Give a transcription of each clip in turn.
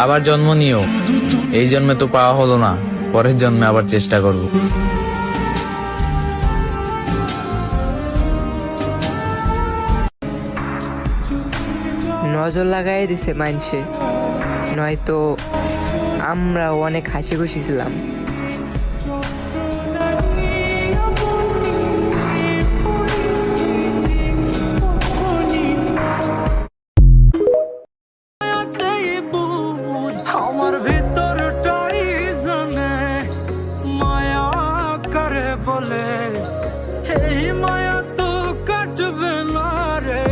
আবার জন্ম নিও। এই জন্মে তো পাওয়া হলো না, পরের জন্মে আবার চেষ্টা করব। নজর লাগাই দিছে মানছে, নয়তো আমরা অনেক হাসি খুশি ছিলাম। আমার ভিতরটাই জানে মায়া করে বলে, এই মায়া তো কাটবে না রে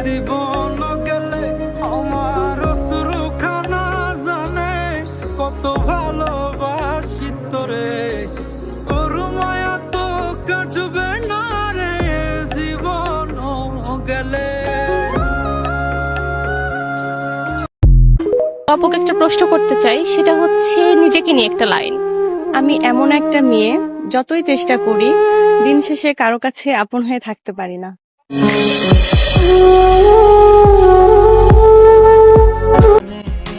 জীবন গেলে। আমার অশ্রু খানা জানে কত ভালোবাসি তোরে, ওর মায়া তো কাটবে না রে জীবন গেলে। আপুকে একটা প্রশ্ন করতে চাই, সেটা হচ্ছে নিজেকে নিয়ে একটা লাইন। আমি এমন একটা মেয়ে, যতই চেষ্টা করি দিন শেষে কারো কাছে আপন হয়ে থাকতে পারি না।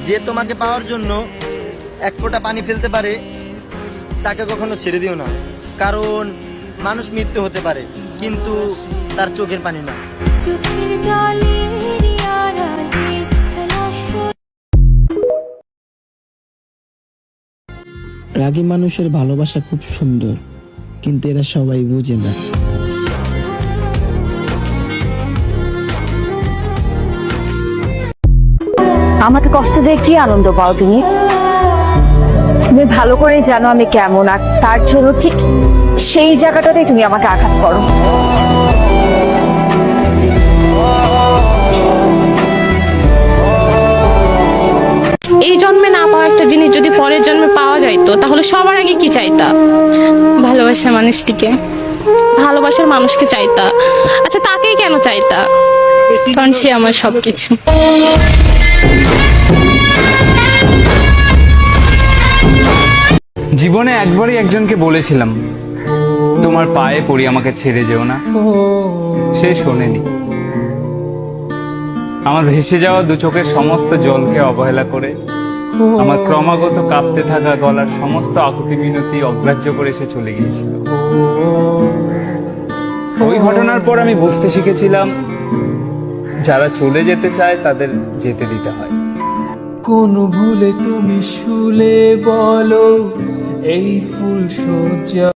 যে তোমাকে পাওয়ার জন্য এক ফোঁটা পানি ফেলতে পারে, তাকে কখনো ছেড়ে দিও না। কারণ মানুষ মৃত্যু হতে পারে, কিন্তু তার চোখের পানি না। রাগী মানুষের ভালোবাসা খুব সুন্দর, কিন্তু এরা সবাই বুঝে না। আমাকে কষ্ট দেখছি আনন্দ পাও তুমি। তুমি ভালো করে জানো আমি কেমন, আর তার জন্য ঠিক সেই জায়গাটাতেই তুমি আমাকে আঘাত করো। এই জন্মে না পাওয়া একটা জিনিস যদি পরের জন্মে পাওয়া যাইতো, তাহলে সবার আগে কি চাইতা? ভালোবাসার মানুষটিকে, ভালোবাসার মানুষকে চাইতা। আচ্ছা, তাকেই কেন চাইতা? কারণ সে আমার সবকিছু। জীবনে একবারই একজনকে বলেছিলাম, তোমার পায়ে পড়ি আমাকে ছেড়ে যেও না। সে শোনেনি। আমার ভেসে যাওয়া দু চোখের সমস্ত জলকে অবহেলা করে, আমার ক্রমাগত কাঁপতে থাকা গলার সমস্ত আকুতি মিনতি অগ্রাহ্য করে সে চলে গিয়েছিল। ওই ঘটনার পর আমি বুঝতে শিখেছিলাম, যারা চলে যেতে চায় তাদের যেতে দিতে হয়। কোন ভুলে তুমি শুলে বলো, এই ফুল সজ্জা